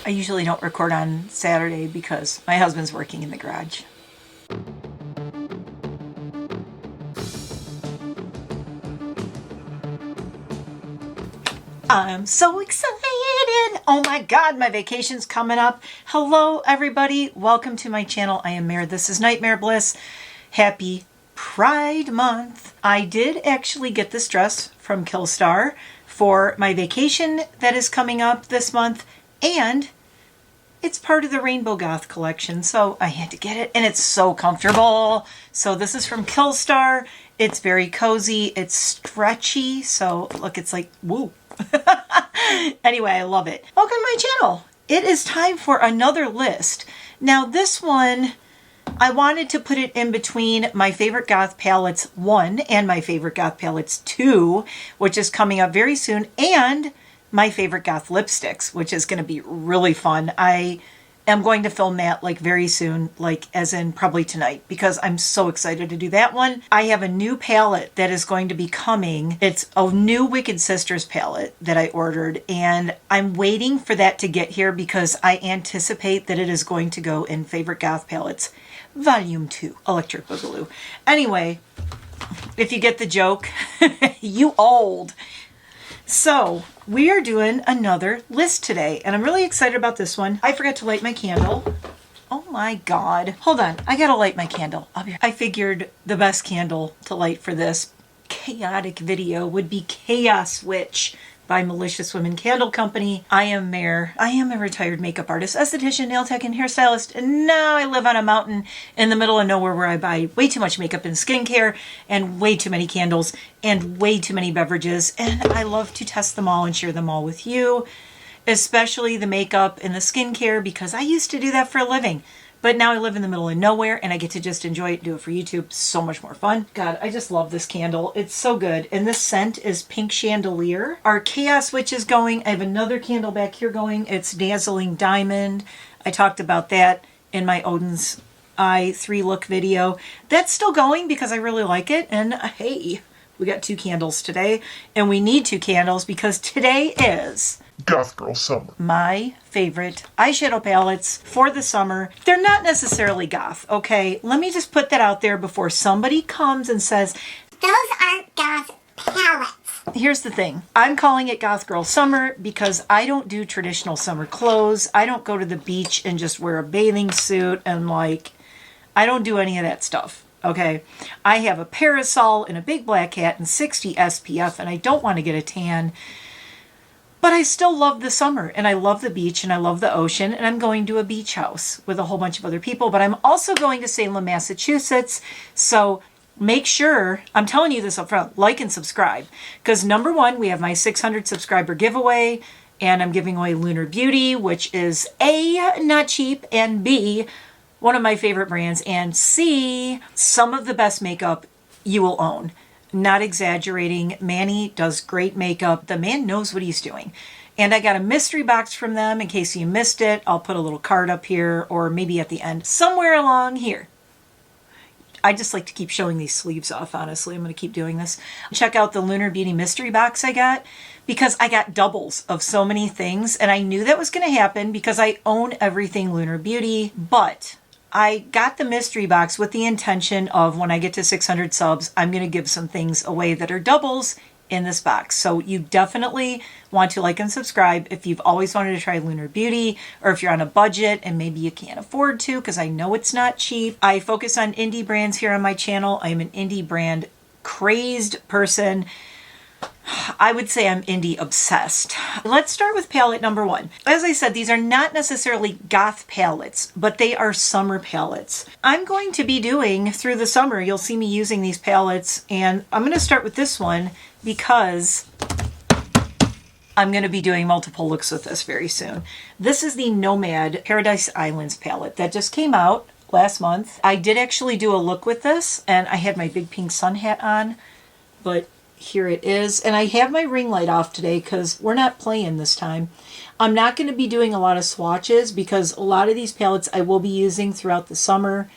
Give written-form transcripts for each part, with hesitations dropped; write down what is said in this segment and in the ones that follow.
I usually don't record on Saturday because my husband's working in the garage. I'm so excited! Oh my god, my vacation's coming up. Hello everybody, welcome to my channel. I am Mare, this is Nightmare Bliss. Happy Pride Month. I did actually get this dress from Killstar for my vacation that is coming up this month, and it's part of the Rainbow Goth collection, so I had to get it, and it's so comfortable. So this is from Killstar. It's very cozy, it's stretchy, so look, it's like, woo. Anyway, I love it. Welcome to my channel. It is time for another list. Now this one, I wanted to put it in between my favorite goth palettes 1 and my favorite goth palettes 2, which is coming up very soon, and my favorite goth lipsticks, which is going to be really fun. I am going to film that like very soon, like as in probably tonight, because I'm so excited to do that one. I have a new palette that is going to be coming. It's a new Wicked Sisters palette that I ordered, and I'm waiting for that to get here because I anticipate that it is going to go in Favorite Goth Palettes Volume 2, Electric Boogaloo. Anyway, if you get the joke, you old. So we are doing another list today, and I'm really excited about this one. I forgot to light my candle. Oh my god. Hold on, I gotta light my candle. I figured the best candle to light for this chaotic video would be Chaos Witch by Malicious Women Candle Company. I am Mare. I am a retired makeup artist, esthetician, nail tech, and hairstylist, and now I live on a mountain in the middle of nowhere where I buy way too much makeup and skincare and way too many candles and way too many beverages, and I love to test them all and share them all with you, especially the makeup and the skincare, because I used to do that for a living. But now I live in the middle of nowhere and I get to just enjoy it, do it for YouTube. So much more fun. God, I just love this candle. It's so good. And this scent is Pink Chandelier. Our Chaos Witch is going. I have another candle back here going. It's Dazzling Diamond. I talked about that in my Odens Eye 3 look video. That's still going because I really like it. And hey, we got 2 candles today. And we need 2 candles because today is Goth Girl Summer. My favorite eyeshadow palettes for the summer. They're not necessarily goth, okay? Let me just put that out there before somebody comes and says, those aren't goth palettes. Here's the thing. I'm calling it Goth Girl Summer because I don't do traditional summer clothes. I don't go to the beach and just wear a bathing suit and I don't do any of that stuff. Okay, I have a parasol and a big black hat and 60 SPF, and I don't want to get a tan. But I still love the summer, and I love the beach, and I love the ocean, and I'm going to a beach house with a whole bunch of other people, but I'm also going to Salem, Massachusetts, so make sure, I'm telling you this up front, like and subscribe, because number 1, we have my 600 subscriber giveaway, and I'm giving away Lunar Beauty, which is A, not cheap, and B, one of my favorite brands, and C, some of the best makeup you will own. Not exaggerating. Manny does great makeup. The man knows what he's doing. And I got a mystery box from them in case you missed it. I'll put a little card up here or maybe at the end, somewhere along here. I just like to keep showing these sleeves off, honestly. I'm going to keep doing this. Check out the Lunar Beauty mystery box I got because I got doubles of so many things, and I knew that was going to happen because I own everything Lunar Beauty, but I got the mystery box with the intention of when I get to 600 subs, I'm going to give some things away that are doubles in this box. So you definitely want to like and subscribe if you've always wanted to try Lunar Beauty, or if you're on a budget and maybe you can't afford to, because I know it's not cheap. I focus on indie brands here on my channel. I am an indie brand crazed person. I would say I'm indie obsessed. Let's start with palette number 1. As I said, these are not necessarily goth palettes, but they are summer palettes. I'm going to be doing through the summer, you'll see me using these palettes, and I'm going to start with this one because I'm going to be doing multiple looks with this very soon. This is the Nomad Paradise Islands palette that just came out last month. I did actually do a look with this, and I had my big pink sun hat on, but here it is. And I have my ring light off today because we're not playing this time. I'm not going to be doing a lot of swatches because a lot of these palettes I will be using throughout the summer.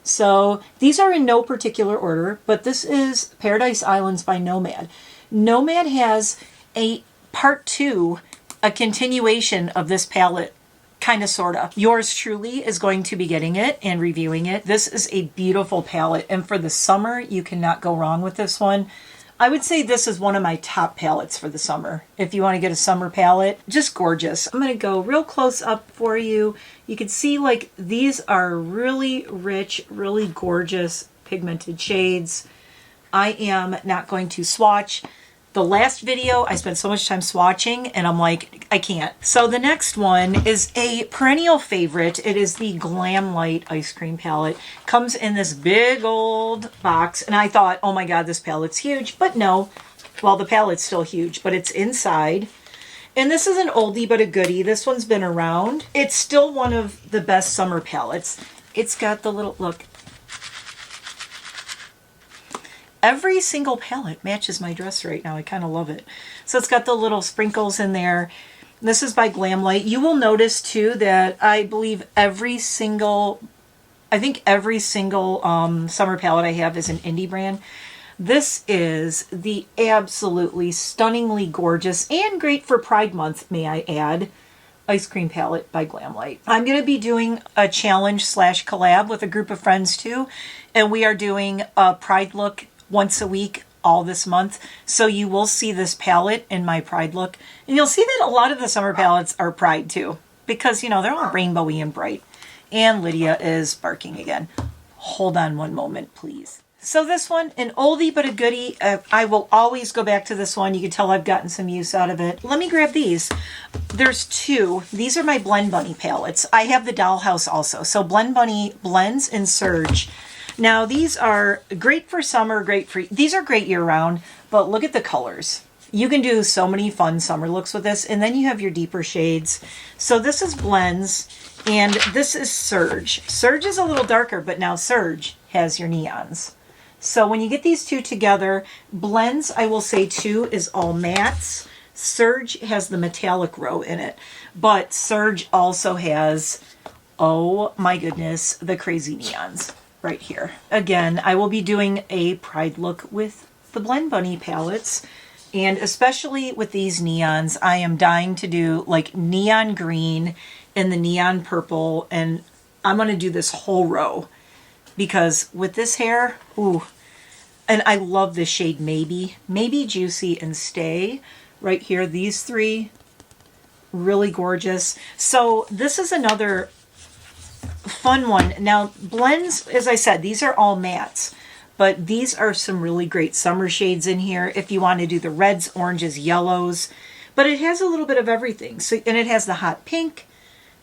So these are in no particular order, but this is Paradise Islands by Nomad. Nomad has a part 2, a continuation of this palette Kind of, sort of. Yours truly is going to be getting it and reviewing it. This is a beautiful palette, and for the summer, you cannot go wrong with this one. I would say this is one of my top palettes for the summer. If you want to get a summer palette, just gorgeous. I'm going to go real close up for you. You can see like these are really rich, really gorgeous pigmented shades. I am not going to swatch. The last video, I spent so much time swatching and I'm like, I can't. So the next one is a perennial favorite. It is the Glamlite ice cream palette. Comes in this big old box and I thought, oh my God, this palette's huge. But no, well, the palette's still huge, but it's inside. And this is an oldie but a goodie. This one's been around. It's still one of the best summer palettes. It's got the little, look. Every single palette matches my dress right now. I kind of love it. So it's got the little sprinkles in there. This is by Glamlite. You will notice too that I believe every single summer palette I have is an indie brand. This is the absolutely stunningly gorgeous and great for Pride Month, may I add, ice cream palette by Glamlite. I'm going to be doing a challenge / collab with a group of friends too. And we are doing a Pride look once a week all this month. So you will see this palette in my Pride look. And you'll see that a lot of the summer palettes are Pride too. Because, you know, they're all rainbowy and bright. And Lydia is barking again. Hold on one moment, please. So this one, an oldie but a goodie. I will always go back to this one. You can tell I've gotten some use out of it. Let me grab these. There's two. These are my Blend Bunny palettes. I have the Dollhouse also. So Blend Bunny blends in Surge. Now, these are great for summer, these are great year-round, but look at the colors. You can do so many fun summer looks with this, and then you have your deeper shades. So this is Blends, and this is Surge. Surge is a little darker, but now Surge has your neons. So when you get these two together, Blends, I will say too, is all mattes. Surge has the metallic row in it, but Surge also has, oh my goodness, the crazy neons. Right here. Again, I will be doing a Pride look with the Blend Bunny palettes, and especially with these neons, I am dying to do like neon green and the neon purple, and I'm going to do this whole row because with this hair, ooh, and I love this shade Maybe Juicy and Stay right here. These three, really gorgeous. So this is another fun one. Now, blends, as I said, these are all mattes, but these are some really great summer shades in here if you want to do the reds, oranges, yellows, but it has a little bit of everything. So, and it has the hot pink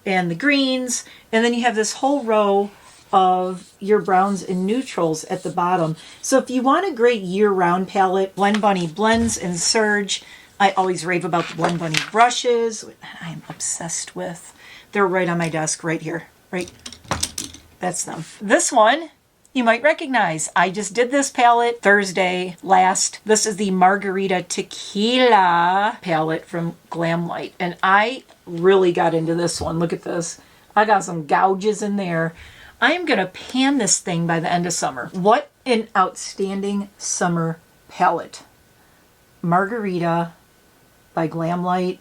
and the greens, and then you have this whole row of your browns and neutrals at the bottom. So if you want a great year-round palette, Blend Bunny blends and Surge. I always rave about the Blend Bunny brushes. I am obsessed with. They're right on my desk right here. Right, that's them. This one you might recognize. I just did this palette Thursday last. This is the Margarita Tequila palette from Glamlite, and I really got into this one. Look at this. I got some gouges in there. I am going to pan this thing by the end of summer. What an outstanding summer palette. Margarita by Glamlite.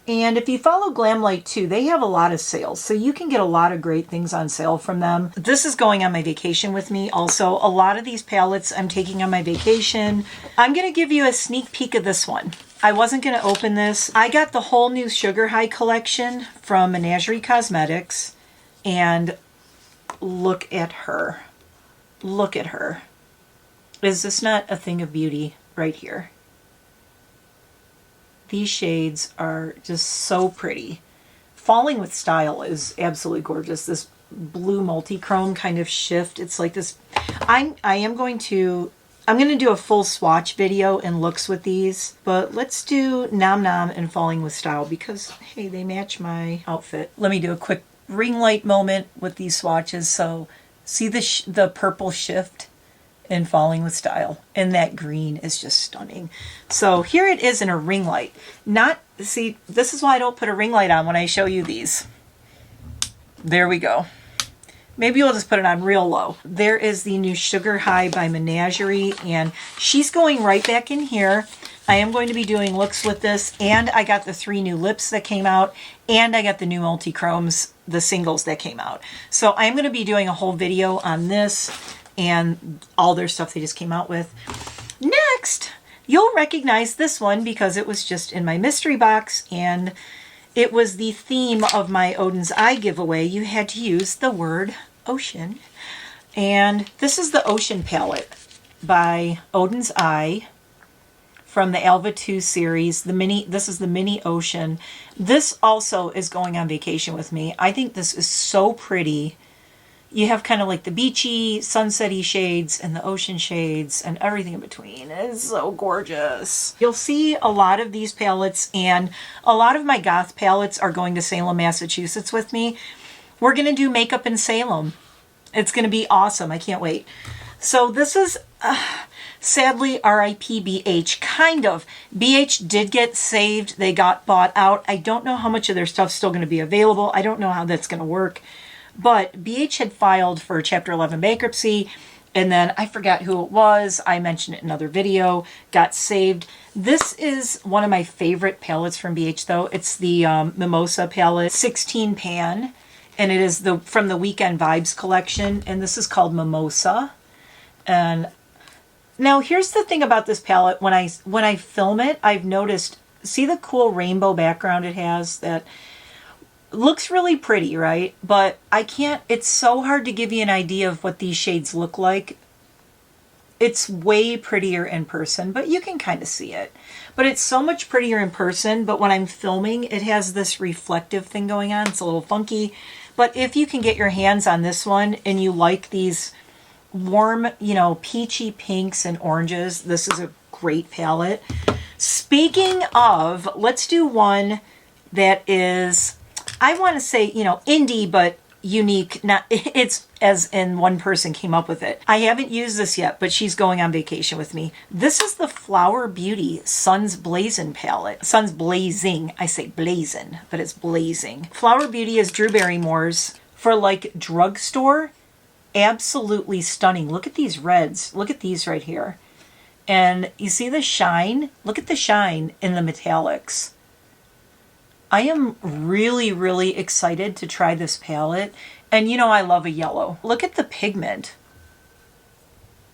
And if you follow Glamlite too, they have a lot of sales. So you can get a lot of great things on sale from them. This is going on my vacation with me. Also, a lot of these palettes I'm taking on my vacation. I'm going to give you a sneak peek of this one. I wasn't going to open this. I got the whole new Sugar High collection from Menagerie Cosmetics. And look at her. Look at her. Is this not a thing of beauty right here? These shades are just so pretty. Falling with Style is absolutely gorgeous. This blue multi-chrome kind of shift. It's like this. I'm going to do a full swatch video and looks with these, but let's do Nom Nom and Falling with Style because, hey, they match my outfit. Let me do a quick ring light moment with these swatches. So see the purple shift in Falling with Style, and that green is just stunning. So here it is in a ring light. See, this is why I don't put a ring light on when I show you these. There we go. Maybe we'll just put it on real low. There is the new Sugar High by Menagerie, and she's going right back in here. I am going to be doing looks with this, and I got the 3 new lips that came out, and I got the new multi-chromes, the singles that came out. So I'm going to be doing a whole video on this and all their stuff they just came out with. Next, you'll recognize this one because it was just in my mystery box, and it was the theme of my Odens Eye giveaway. You had to use the word ocean. And this is the Ocean palette by Odens Eye from the Alva 2 series. This is the mini ocean. This also is going on vacation with me. I think this is so pretty. You have kind of like the beachy, sunsetty shades and the ocean shades and everything in between. It's so gorgeous. You'll see a lot of these palettes, and a lot of my goth palettes are going to Salem, Massachusetts with me. We're going to do makeup in Salem. It's going to be awesome. I can't wait. So this is, sadly, RIP BH. Kind of. BH did get saved. They got bought out. I don't know how much of their stuff's still going to be available. I don't know how that's going to work. But BH had filed for Chapter 11 bankruptcy. And then I forgot who it was. I mentioned it in another video. Got saved. This is one of my favorite palettes from BH, though. It's the Mimosa palette, 16 pan. And it is from the Weekend Vibes collection. And this is called Mimosa. And now here's the thing about this palette. When I film it, I've noticed, see the cool rainbow background it has? That looks really pretty, right? But I can't, it's so hard to give you an idea of what these shades look like. It's way prettier in person, but you can kind of see it. But it's so much prettier in person, but when I'm filming, it has this reflective thing going on. It's a little funky. But if you can get your hands on this one and you like these warm, peachy pinks and oranges, this is a great palette. Speaking of, let's do one that is, I want to say, indie, but unique. Not, it's as in one person came up with it. I haven't used this yet, but she's going on vacation with me. This is the Flower Beauty Suns Blazing palette. Suns Blazing. I say blazing, but it's blazing. Flower Beauty is Drew Barrymore's for like drugstore. Absolutely stunning. Look at these reds. Look at these right here. And you see the shine? Look at the shine in the metallics. I am really, really excited to try this palette. And I love a yellow. Look at the pigment.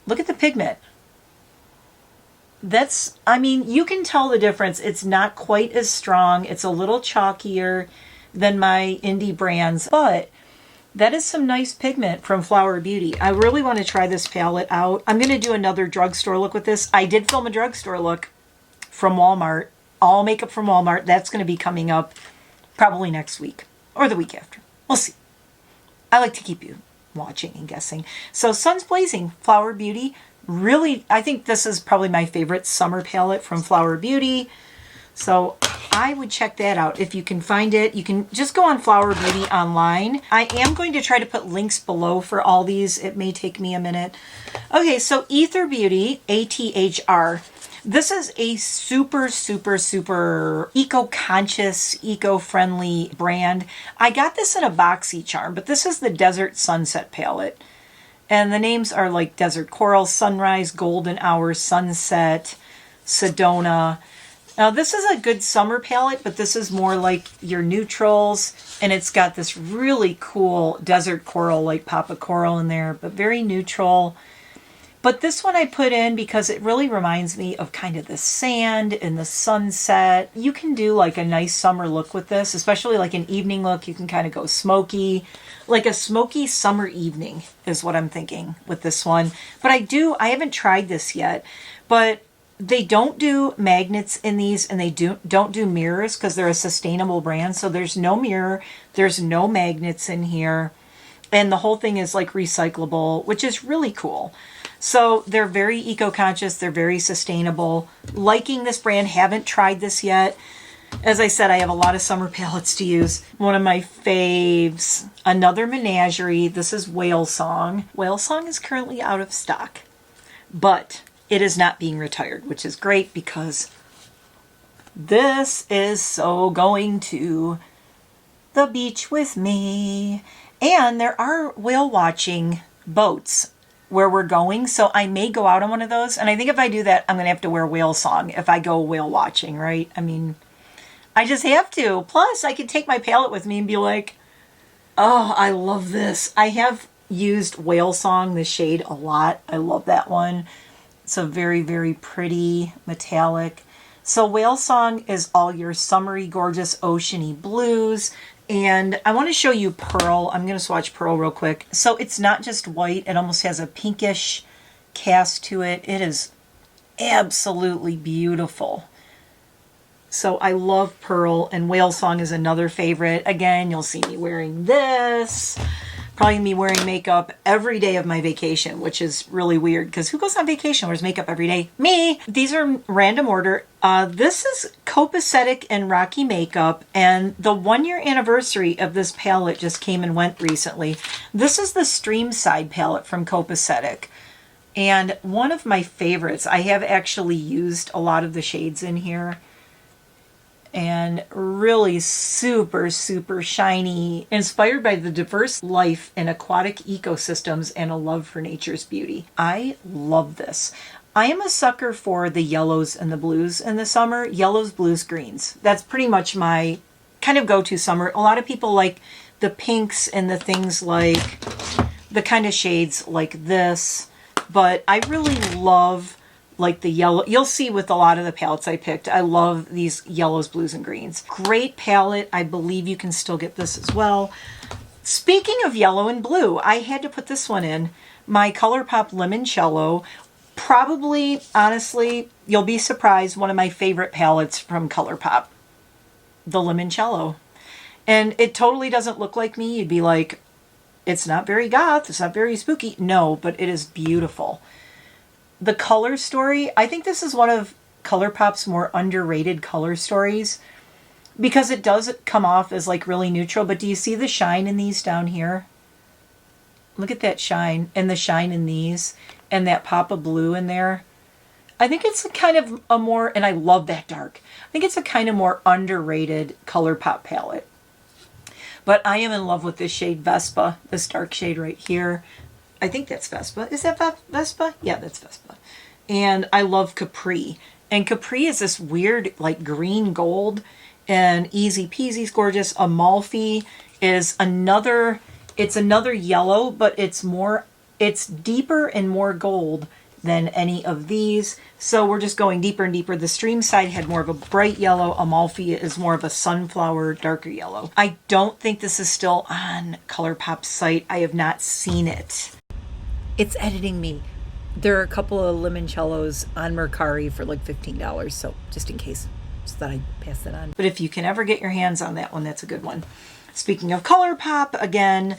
Look at the pigment. You can tell the difference. It's not quite as strong. It's a little chalkier than my indie brands, but that is some nice pigment from Flower Beauty. I really want to try this palette out. I'm going to do another drugstore look with this. I did film a drugstore look from Walmart. All makeup from Walmart. That's going to be coming up probably next week or the week after. We'll see. I like to keep you watching and guessing. So Suns Blazing, Flower Beauty. Really, I think this is probably my favorite summer palette from Flower Beauty. So I would check that out if you can find it. You can just go on Flower Beauty online. I am going to try to put links below for all these. It may take me a minute. Okay, so Athr Beauty, ATHR. This is a super, super, super eco-conscious, eco-friendly brand. I got this in a boxy charm, but this is the Desert Sunset palette. And the names are like Desert Coral, Sunrise, Golden Hour, Sunset, Sedona. Now this is a good summer palette, but this is more like your neutrals. And it's got this really cool Desert Coral, like Papa Coral in there, but very neutral. But this one I put in because it really reminds me of kind of the sand and the sunset. You can do like a nice summer look with this, especially like an evening look. You can kind of go smoky, like a smoky summer evening is what I'm thinking with this one. But I haven't tried this yet, but they don't do magnets in these, and they don't do mirrors because they're a sustainable brand. So there's no mirror, there's no magnets in here. And the whole thing is like recyclable, which is really cool. So they're very eco-conscious. They're very sustainable. Liking this brand. Haven't tried this yet. As I said, I have a lot of summer palettes to use. One of my faves. Another Menagerie. This is whalesong. Whalesong is currently out of stock. But it is not being retired, which is great because this is so going to the beach with me. And there are whale watching boats where we're going. So I may go out on one of those. And I think if I do that, I'm going to have to wear whalesong if I go whale watching, right? I mean, I just have to. Plus, I could take my palette with me and be like, oh, I love this. I have used whalesong, the shade, a lot. I love that one. It's a very, very pretty metallic. So whalesong is all your summery, gorgeous, oceany blues. And I want to show you Pearl. I'm going to swatch Pearl real quick. So it's not just white. It almost has a pinkish cast to it. It is absolutely beautiful. So I love Pearl, and whalesong is another favorite. Again, you'll see me wearing this. Probably me wearing makeup every day of my vacation, which is really weird because who goes on vacation wears makeup every day? Me! These are random order. This is Copacetic and Rocky Makeup, and the 1-year anniversary of this palette just came and went recently. This is the Streamside palette from Copacetic, and one of my favorites. I have actually used a lot of the shades in here. And really super, super shiny, inspired by the diverse life in aquatic ecosystems and a love for nature's beauty. I love this. I am a sucker for the yellows and the blues in the summer. Yellows, blues, greens. That's pretty much my kind of go-to summer. A lot of people like the pinks and the things like the kind of shades like this. But I really love like the yellow. You'll see with a lot of the palettes I picked, I love these yellows, blues, and greens. Great palette. I believe you can still get this as well. Speaking of yellow and blue, I had to put this one in. My Colourpop Limoncello. Probably, honestly, you'll be surprised, one of my favorite palettes from Colourpop. The Limoncello. And it totally doesn't look like me. You'd be like, it's not very goth, it's not very spooky. No, but it is beautiful. The color story, I think this is one of Colourpop's more underrated color stories because it does come off as like really neutral, but do you see the shine in these down here? Look at that shine, and the shine in these, and that pop of blue in there. I think it's a kind of a more, and I love that dark, I think it's a kind of more underrated Colourpop palette. But I am in love with this shade Vespa, this dark shade right here. I think that's Vespa. Is that Vespa? Yeah, that's Vespa. And I love Capri. And Capri is this weird, like green gold. And Easy Peasy's gorgeous. Amalfi is another, it's another yellow, but it's deeper and more gold than any of these. So we're just going deeper and deeper. The Streamside had more of a bright yellow. Amalfi is more of a sunflower, darker yellow. I don't think this is still on Colourpop's site. I have not seen it. It's editing me. There are a couple of limoncellos on Mercari for like $15, so just in case, just thought I'd pass that on. But if you can ever get your hands on that one, that's a good one. Speaking of Colourpop, again,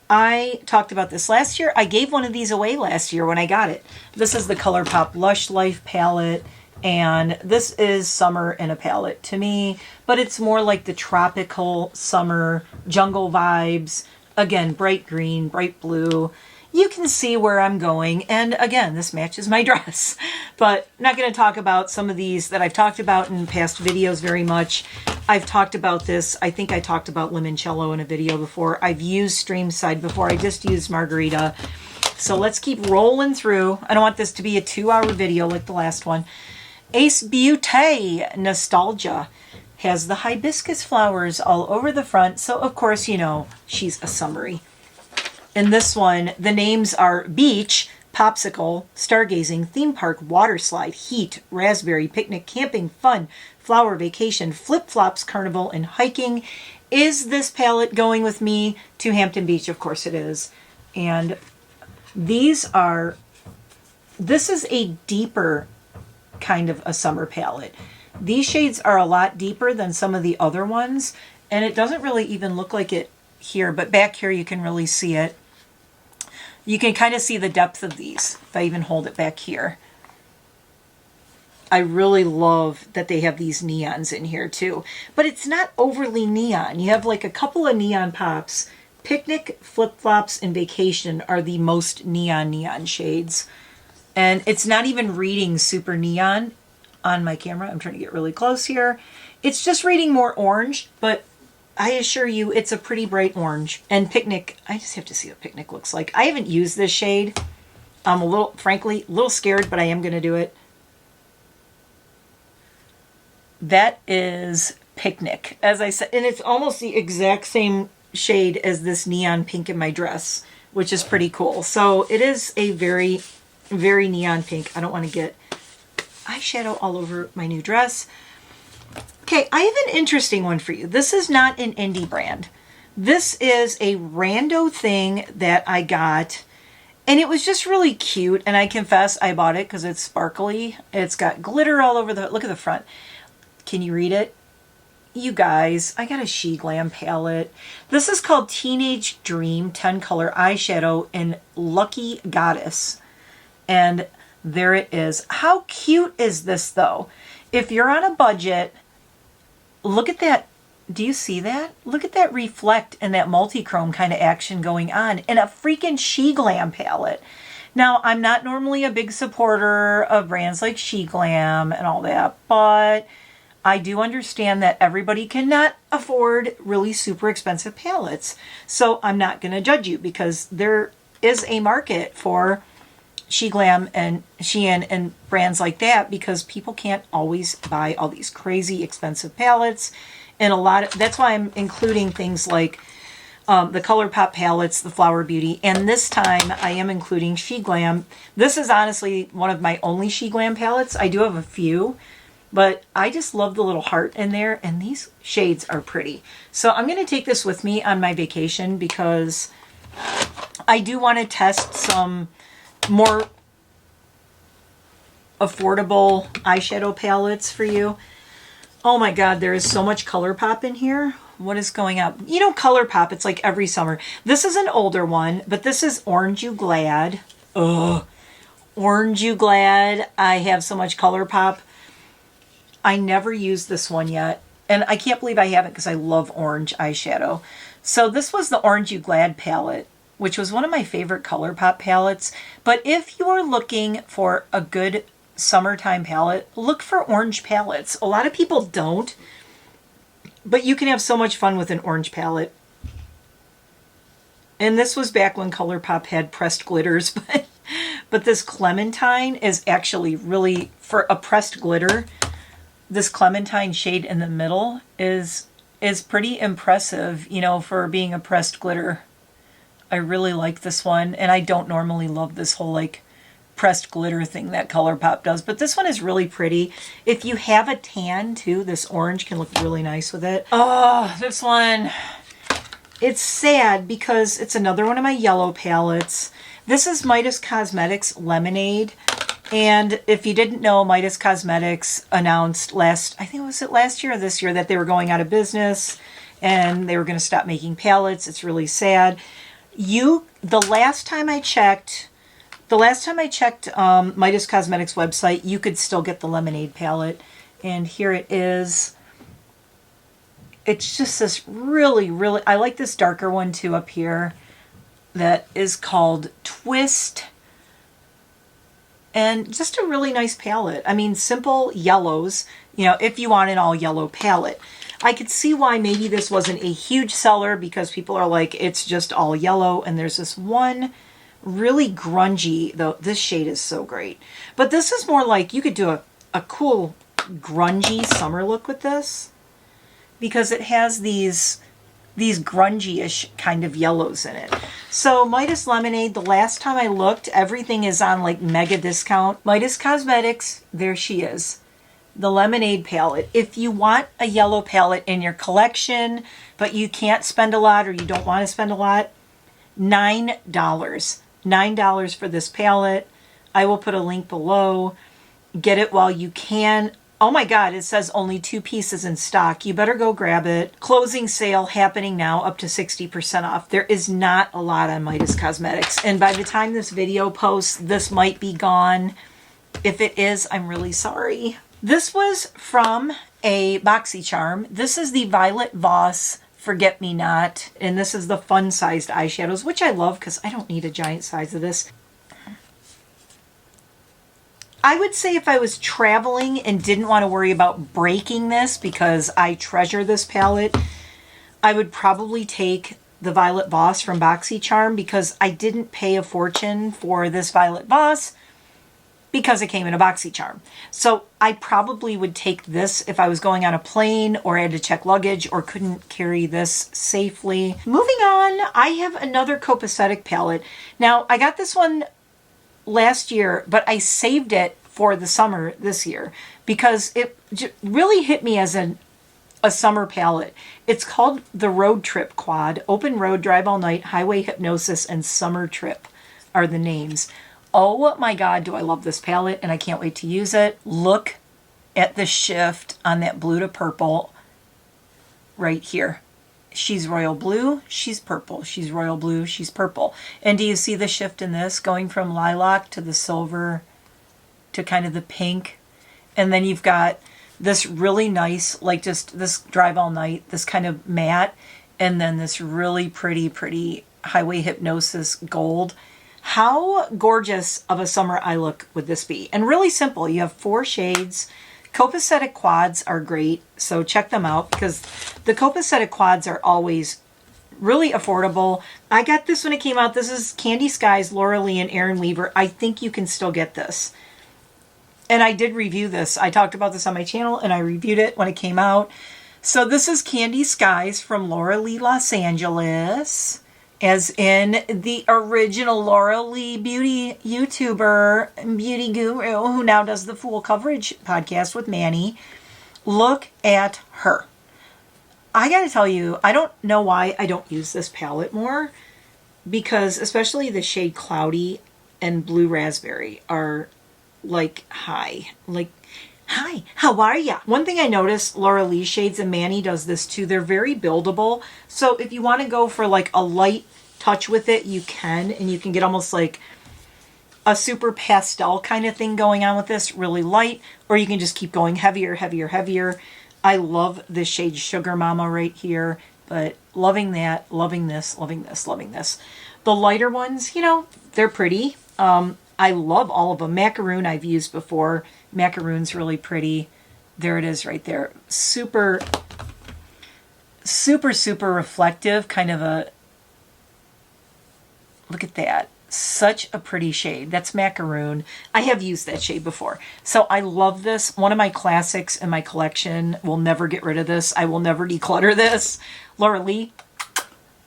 I talked about this last year. I gave one of these away last year when I got it. This is the Colourpop Lush Life palette, and this is summer in a palette to me, but it's more like the tropical summer jungle vibes. Again, bright green, bright blue. You can see where I'm going. And again, this matches my dress. But I'm not going to talk about some of these that I've talked about in past videos very much. I've talked about this. I think I talked about Limoncello in a video before. I've used Streamside before. I just used Margarita. So let's keep rolling through. I don't want this to be a 2-hour video like the last one. Ace Beaute Nostalgia has the hibiscus flowers all over the front. So of course, you know, she's a summery. In this one, the names are Beach, Popsicle, Stargazing, Theme Park, Water Slide, Heat, Raspberry, Picnic, Camping, Fun, Flower, Vacation, Flip-Flops, Carnival, and Hiking. Is this palette going with me to Hampton Beach? Of course it is. And this is a deeper kind of a summer palette. These shades are a lot deeper than some of the other ones, and it doesn't really even look like it here, but back here you can really see it. You can kind of see the depth of these if I even hold it back here. I really love that they have these neons in here too, but it's not overly neon. You have like a couple of neon pops. Picnic, Flip-Flops, and Vacation are the most neon shades, and it's not even reading super neon on my camera. I'm trying to get really close here. It's just reading more orange, but I assure you it's a pretty bright orange. And Picnic, I just have to see what Picnic looks like. I haven't used this shade. I'm a little, frankly, a little scared, but I am going to do it. That is Picnic, as I said, and it's almost the exact same shade as this neon pink in my dress, which is pretty cool. So it is a very, very neon pink. I don't want to get eyeshadow all over my new dress. Okay, I have an interesting one for you. This is not an indie brand. This is a rando thing that I got, and it was just really cute, and I confess I bought it because it's sparkly. It's got glitter all over the, look at the front. Can you read it? You guys, I got a Sheglam palette. This is called Teenage Dream 10 color eyeshadow in Lucky Goddess. And there it is. How cute is this though? If you're on a budget, look at that. Do you see that? Look at that reflect and that multi-chrome kind of action going on in a freaking Sheglam palette. Now, I'm not normally a big supporter of brands like Sheglam and all that, but I do understand that everybody cannot afford really super expensive palettes. So I'm not going to judge you because there is a market for Sheglam and Shein and brands like that because people can't always buy all these crazy expensive palettes. And a lot of, that's why I'm including things like the Colourpop palettes, the Flower Beauty, and this time I am including Sheglam. This is honestly one of my only Sheglam palettes. I do have a few, but I just love the little heart in there, and these shades are pretty. So I'm going to take this with me on my vacation because I do want to test some more affordable eyeshadow palettes for you. Oh my God, there is so much Colourpop in here. What is going on? You know, Colourpop, it's like every summer. This is an older one, but this is Orange You Glad. Ugh. Orange You Glad. I have so much Colourpop. I never used this one yet. And I can't believe I haven't because I love orange eyeshadow. So this was the Orange You Glad palette, which was one of my favorite Colourpop palettes. But if you are looking for a good summertime palette, look for orange palettes. A lot of people don't, but you can have so much fun with an orange palette. And this was back when Colourpop had pressed glitters, but this Clementine is actually really, for a pressed glitter, this Clementine shade in the middle is pretty impressive, you know, for being a pressed glitter. I really like this one, and I don't normally love this whole like pressed glitter thing that Colourpop does, but this one is really pretty. If you have a tan too, this orange can look really nice with it. Oh, this one, it's sad because it's another one of my yellow palettes. This is Midas Cosmetics Lemonade, and if you didn't know, Midas Cosmetics announced I think was it last year or this year, that they were going out of business and they were going to stop making palettes. It's really sad. The last time I checked Midas Cosmetics website, you could still get the Lemonade palette. And here it is. It's just this really, really, I like this darker one too up here that is called Twist. And just a really nice palette. I mean, simple yellows, you know, if you want an all yellow palette. I could see why maybe this wasn't a huge seller because people are like, it's just all yellow. And there's this one really grungy, though this shade is so great. But this is more like you could do a cool grungy summer look with this because it has these grungy-ish kind of yellows in it. So Midas Lemonade, the last time I looked, everything is on like mega discount. Midas Cosmetics, there she is. The Lemonade palette. If you want a yellow palette in your collection, but you can't spend a lot or you don't want to spend a lot, $9. $9 for this palette. I will put a link below. Get it while you can. Oh my God, it says only 2 pieces in stock. You better go grab it. Closing sale happening now, up to 60% off. There is not a lot on Midas Cosmetics. And by the time this video posts, this might be gone. If it is, I'm really sorry. This was from a BoxyCharm. This is the Violet Voss Forget Me Not, and this is the fun-sized eyeshadows, which I love because I don't need a giant size of this. I would say if I was traveling and didn't want to worry about breaking this because I treasure this palette, I would probably take the Violet Voss from BoxyCharm because I didn't pay a fortune for this Violet Voss because it came in a BoxyCharm. So I probably would take this if I was going on a plane or I had to check luggage or couldn't carry this safely. Moving on, I have another Copacetic palette. Now, I got this one last year, but I saved it for the summer this year because it really hit me as a summer palette. It's called the Road Trip Quad. Open Road, Drive All Night, Highway Hypnosis, and Summer Trip are the names. Oh my God, do I love this palette, and I can't wait to use it. Look at the shift on that blue to purple right here. She's royal blue, she's purple. She's royal blue, she's purple. And do you see the shift in this going from lilac to the silver to kind of the pink? And then you've got this really nice, like just this Drive All Night, this kind of matte, and then this really pretty Highway Hypnosis gold. How gorgeous of a summer eye look would this be? And really simple. You have 4 shades. Copacetic quads are great, so check them out because the Copacetic quads are always really affordable. I got this when it came out. This is Candy Skies, Laura Lee, and Aaron Weaver. I think you can still get this. And I did review this. I talked about this on my channel and I reviewed it when it came out. So this is Candy Skies from Laura Lee Los Angeles, as in the original Laura Lee beauty YouTuber and beauty guru who now does the Fool Coverage podcast with Manny. Look at her. I gotta tell you, I don't know why I don't use this palette more, because especially the shade Cloudy and Blue Raspberry are like, hi, how are ya? One thing I noticed, Laura Lee shades, and Manny does this too, they're very buildable. So if you want to go for like a light touch with it, you can, and you can get almost like a super pastel kind of thing going on with this, really light, or you can just keep going heavier. I love this shade Sugar Mama right here, but loving that, loving this. The lighter ones, you know, they're pretty. I love all of them. Macaroon I've used before. Macaroon's really pretty. There it is right there. Super reflective, kind of a, look at that. Such a pretty shade. That's Macaroon. I have used that shade before. So I love this. One of my classics in my collection. Will never get rid of this. I will never declutter this. Laura Lee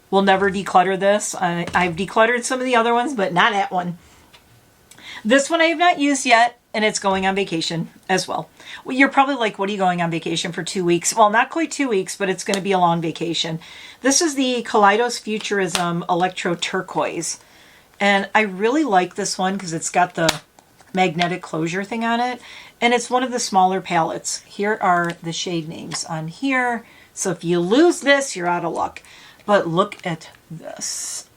will never declutter this. I've decluttered some of the other ones, but not that one. This one I have not used yet, and it's going on vacation as well. Well, you're probably like, what are you going on vacation for 2 weeks? Well, not quite 2 weeks, but it's going to be a long vacation. This is the Kaleidos Futurism Electro Turquoise. And I really like this one because it's got the magnetic closure thing on it. And it's one of the smaller palettes. Here are the shade names on here. So if you lose this, you're out of luck. But look at this.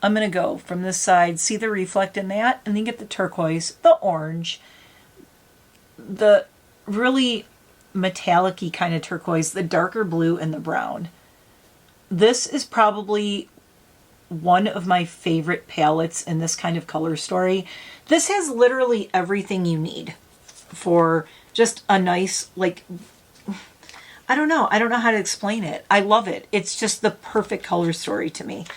I'm going to go from this side, see the reflect in that, and then get the turquoise, the orange, the really metallic-y kind of turquoise, the darker blue, and the brown. This is probably one of my favorite palettes in this kind of color story. This has literally everything you need for just a nice, like, I don't know how to explain it. I love it. It's just the perfect color story to me.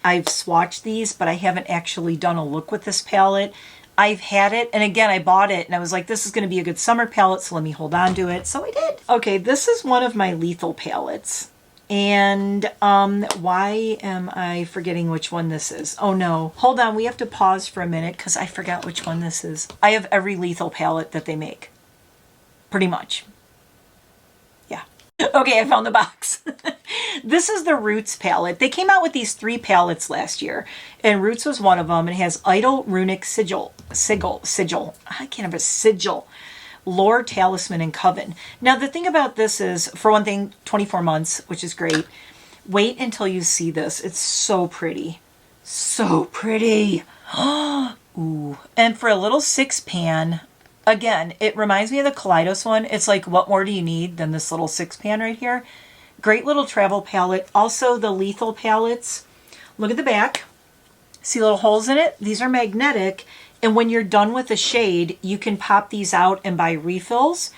I've swatched these, but I haven't actually done a look with this palette. I've had it, and again, I bought it, and I was like, this is going to be a good summer palette, so let me hold on to it. So I did. Okay, this is one of my lethal palettes. And why am I forgetting which one this is? Oh no, hold on, we have to pause for a minute because I forgot which one this is. I have every lethal palette that they make. Pretty much. Yeah. Okay, I found the box. This is the Roots palette. They came out with these 3 palettes last year, and Roots was one of them. It has Idol, Runic, Sigil. I can't have a sigil. Lore, Talisman, and Coven. Now, the thing about this is, for one thing, 24 months, which is great. Wait until you see this. It's so pretty. So pretty. Ooh. And for a little 6 pan, again, it reminds me of the Kaleidos one. It's like, what more do you need than this little 6 pan right here? Great little travel palette. Also, the lethal palettes. Look at the back. See little holes in it? These are magnetic. And when you're done with a shade, you can pop these out and buy refills.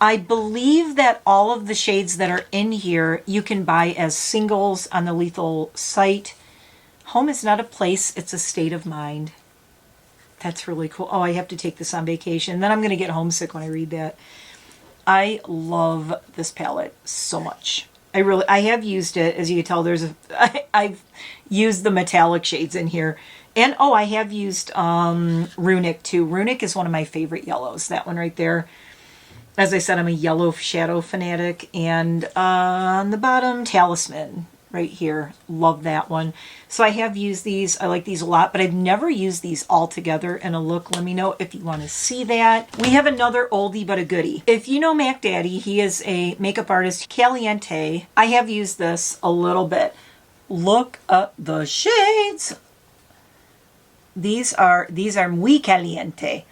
I believe that all of the shades that are in here you can buy as singles on the Lethal site. Home is not a place, it's a state of mind. That's really cool. Oh, I have to take this on vacation. Then I'm going to get homesick when I read that. I love this palette so much. I have used it. As you can tell, I've used the metallic shades in here. And oh, I have used Runic too. Runic is one of my favorite yellows. That one right there. As I said, I'm a yellow shadow fanatic. And on the bottom, Talisman right here. Love that one. So I have used these. I like these a lot, but I've never used these all together in a look. Let me know if you want to see that. We have another oldie but a goodie. If you know Mac Daddy, he is a makeup artist, Caliente. I have used this a little bit. Look at the shades. These are muy caliente.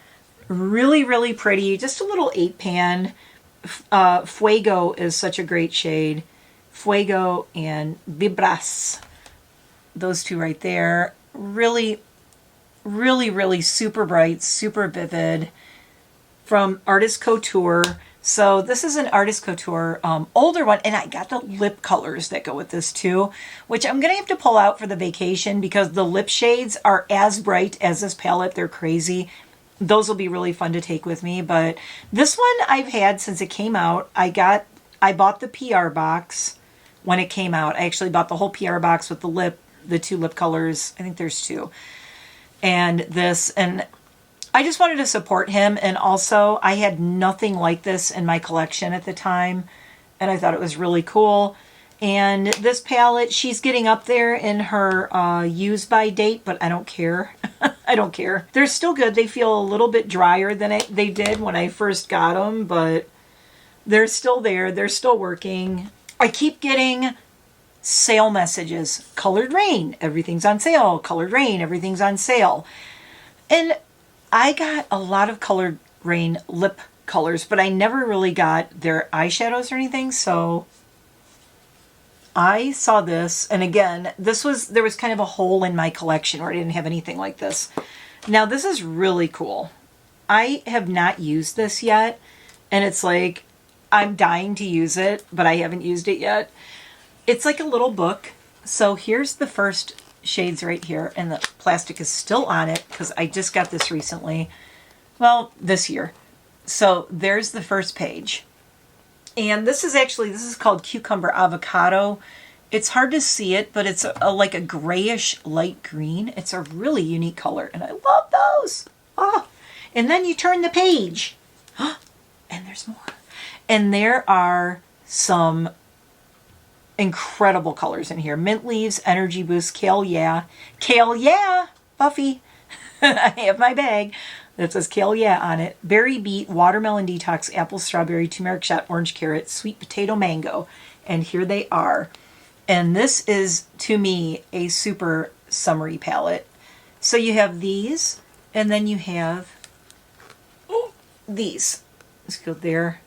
Really, really pretty. Just a little 8-pan. Fuego is such a great shade. Fuego and Vibras. Those two right there. Really, really, really super bright, super vivid. From Artist Couture. So this is an Artist Couture older one. And I got the lip colors that go with this too. Which I'm going to have to pull out for the vacation. Because the lip shades are as bright as this palette. They're crazy. Those will be really fun to take with me. But this one I've had since it came out. I bought the PR box when it came out. I actually bought the whole PR box with the two lip colors. I think there's two. And this, and I just wanted to support him. And also I had nothing like this in my collection at the time. And I thought it was really cool. And this palette, she's getting up there in her use by date, but I don't care. I don't care. They're still good. They feel a little bit drier than they did when I first got them, but they're still there. They're still working. I keep getting sale messages. Colored Rain, everything's on sale. Colored Rain, everything's on sale. And I got a lot of Colored Rain lip colors, but I never really got their eyeshadows or anything, so I saw this, and again, there was kind of a hole in my collection where I didn't have anything like this. Now, this is really cool. I have not used this yet, and it's like, I'm dying to use it, but I haven't used it yet. It's like a little book. So here's the first shades right here, and the plastic is still on it, because I just got this recently. Well, this year. So there's the first page. And this is called Cucumber Avocado. It's hard to see it, but it's like a grayish light green. It's a really unique color, and I love those. Oh, and then you turn the page. And there's more. And there are some incredible colors in here. Mint Leaves, Energy Boost, Kale Yeah. Kale Yeah, Buffy. I have my bag that says Kale Yeah on it. Berry Beet, Watermelon Detox, Apple Strawberry, Turmeric Shot, Orange Carrot, Sweet Potato Mango. And here they are. And this is, to me, a super summery palette. So you have these, and then you have these. Let's go there.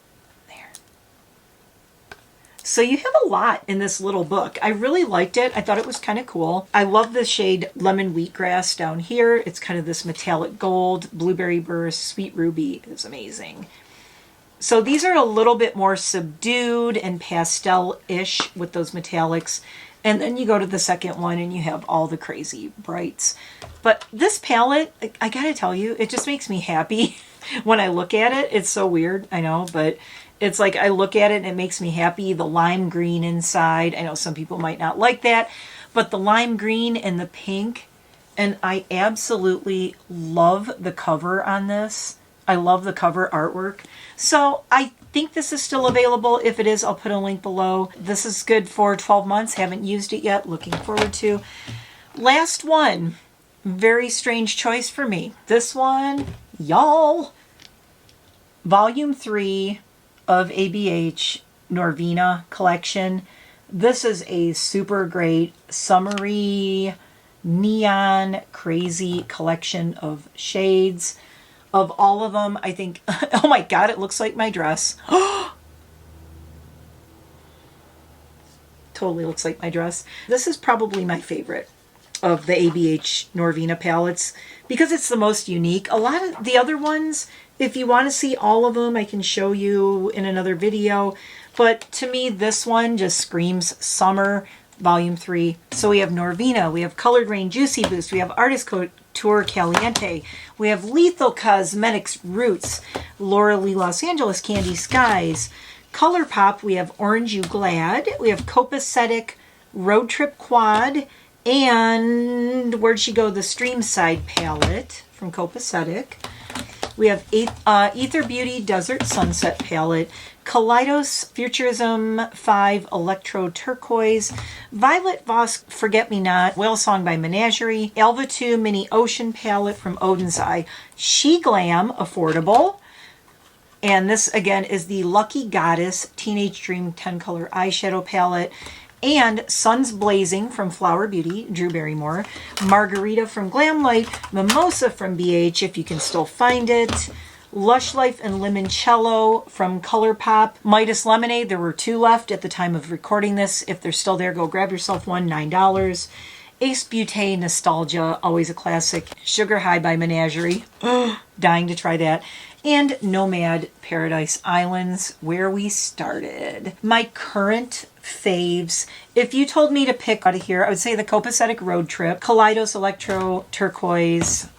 So you have a lot in this little book. I really liked it. I thought it was kind of cool. I love the shade Lemon Wheatgrass down here. It's kind of this metallic gold. Blueberry Burst, Sweet Ruby is amazing. So these are a little bit more subdued and pastel-ish with those metallics. And then you go to the second one and you have all the crazy brights. But this palette, I gotta tell you, it just makes me happy when I look at it. It's so weird, I know, but it's like I look at it and it makes me happy. The lime green inside. I know some people might not like that, but the lime green and the pink. And I absolutely love the cover on this. I love the cover artwork. So I think this is still available. If it is, I'll put a link below. This is good for 12 months. Haven't used it yet. Looking forward to. Last one. Very strange choice for me. This one, y'all. Volume 3 of ABH Norvina collection. This is a super great summery, neon, crazy collection of shades. Of all of them, I think, oh my God, it looks like my dress. Totally looks like my dress. This is probably my favorite. of the ABH Norvina palettes because it's the most unique. A lot of the other ones, if you want to see all of them, I can show you in another video. But to me, this one just screams summer, volume 3. So we have Norvina, we have Colored Rain Juicy Boost, we have Artist Couture Caliente, we have Lethal Cosmetics Roots, Laura Lee Los Angeles Candy Skies, Colourpop, we have Orange You Glad, we have Copacetic Road Trip Quad, and where'd she go? The Streamside palette from Copacetic. We have Athr Beauty Desert Sunset palette, Kaleidos Futurism 5 Electro Turquoise, Violet Voss Forget Me Not, whalesong by Menagerie, Alva 2 Mini Ocean palette from Odens Sheglam Affordable. And this again is the Lucky Goddess Teenage Dream 10 color eyeshadow palette. And Suns Blazing from Flower Beauty, Drew Barrymore, Margarita from Glamlite, Mimosa from BH, if you can still find it, Lush Life and Limoncello from Colourpop, Midas Lemonade, there were 2 left at the time of recording this. If they're still there, go grab yourself one, $9. Ace Beaute Nostalgia, always a classic, Sugar High by Menagerie, dying to try that, and Nomad Paradise Islands, where we started. My current faves, if you told me to pick out of here, I would say the Copacetic Road Trip, Kaleidos Electro Turquoise,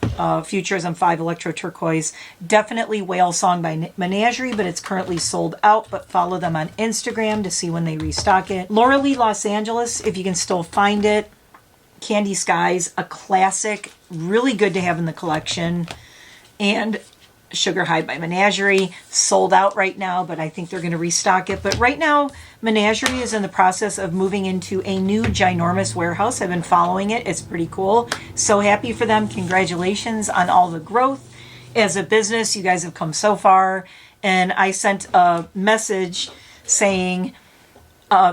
Futurism 5 Electro Turquoise, definitely Whalesong by Menagerie, but it's currently sold out, but follow them on Instagram to see when they restock it. Laura Lee Los Angeles, if you can still find it, Candy Skies, a classic, really good to have in the collection, and Sugar High by Menagerie, sold out right now, but I think they're going to restock it. But right now, Menagerie is in the process of moving into a new ginormous warehouse. I've been following it. It's pretty cool. So happy for them. Congratulations on all the growth. As a business, you guys have come so far. And I sent a message saying,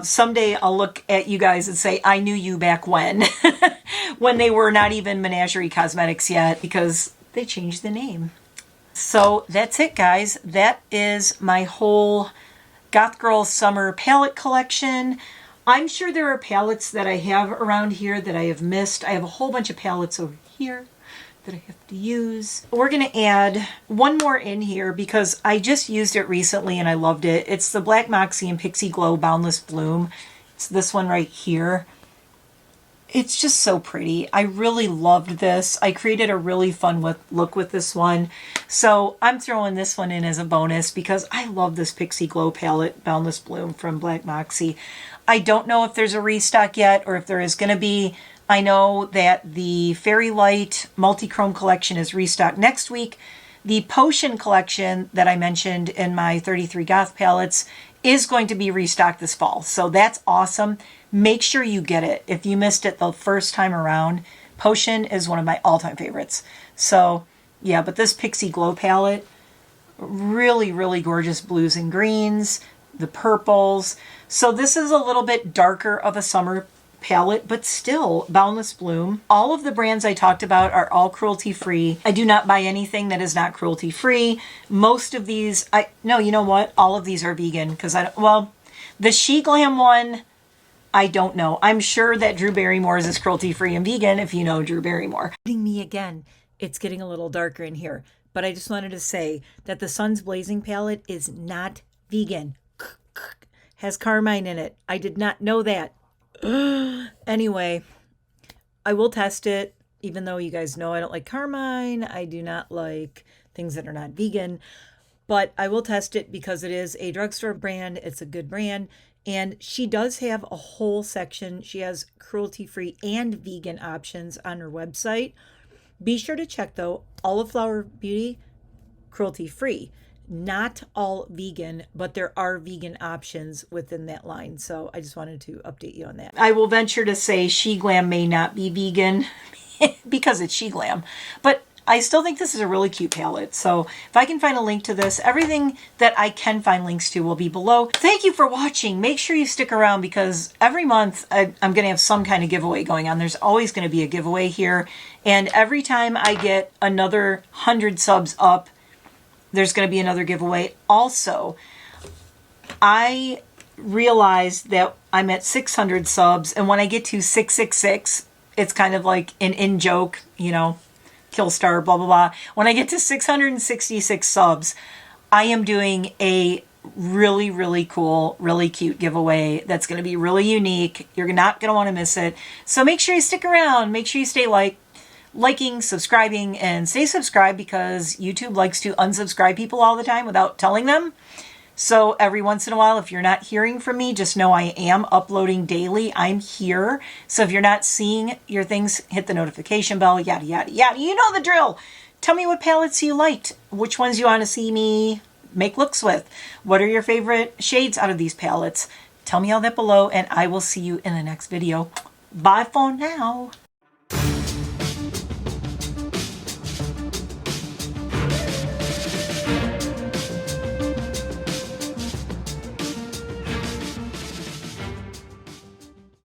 someday I'll look at you guys and say, I knew you back when, when they were not even Menagerie Cosmetics yet, because they changed the name. So that's it, guys. That is my whole Goth Girl Summer palette collection. I'm sure there are palettes that I have around here that I have missed. I have a whole bunch of palettes over here that I have to use. We're going to add one more in here because I just used it recently and I loved it. It's the Black Moxie and Pixie Glow Boundless Bloom. It's this one right here. It's just so pretty. I really loved this. I created a really fun look with this one. So I'm throwing this one in as a bonus because I love this Pixie Glow palette, Boundless Bloom from Black Moxie. I don't know if there's a restock yet or if there is going to be. I know that the Fairy Light Multi-Chrome collection is restocked next week. The Potion collection that I mentioned in my 33 Goth palettes is going to be restocked this fall. So that's awesome. Make sure you get it. If you missed it the first time around, Potion is one of my all-time favorites. So yeah, but this Pixie Glow palette, really, really gorgeous blues and greens, the purples. So this is a little bit darker of a summer palette, but still Boundless Bloom. All of the brands I talked about are all cruelty-free. I do not buy anything that is not cruelty-free. Most of these, no, you know what? All of these are vegan because the Sheglam one, I don't know. I'm sure that Drew Barrymore's is cruelty-free and vegan if you know Drew Barrymore. Me again. It's getting a little darker in here, but I just wanted to say that the Suns Blazing palette is not vegan. Has carmine in it. I did not know that. Anyway, I will test it, even though you guys know I don't like carmine. I do not like things that are not vegan, but I will test it because it is a drugstore brand. It's a good brand. And she does have a whole section. She has cruelty-free and vegan options on her website. Be sure to check, though, all of Flower Beauty, cruelty-free. Not all vegan, but there are vegan options within that line. So I just wanted to update you on that. I will venture to say Sheglam may not be vegan because it's Sheglam, but I still think this is a really cute palette. So if I can find a link to this, everything that I can find links to will be below. Thank you for watching. Make sure you stick around because every month I'm going to have some kind of giveaway going on. There's always going to be a giveaway here. And every time I get another 100 subs up, there's going to be another giveaway. Also, I realized that I'm at 600 subs, and when I get to 666, It's kind of like an in-joke, you know, Killstar, blah, blah, blah. When I get to 666 subs, I am doing a really, really cool, really cute giveaway that's going to be really unique. You're not going to want to miss it. So make sure you stick around. Make sure you stay liking, subscribing, and stay subscribed because YouTube likes to unsubscribe people all the time without telling them. So every once in a while, if you're not hearing from me, just know I am uploading daily. I'm here. So if you're not seeing your things, hit the notification bell, yada, yada, yada. You know the drill. Tell me what palettes you liked, which ones you want to see me make looks with. What are your favorite shades out of these palettes? Tell me all that below, and I will see you in the next video. Bye for now.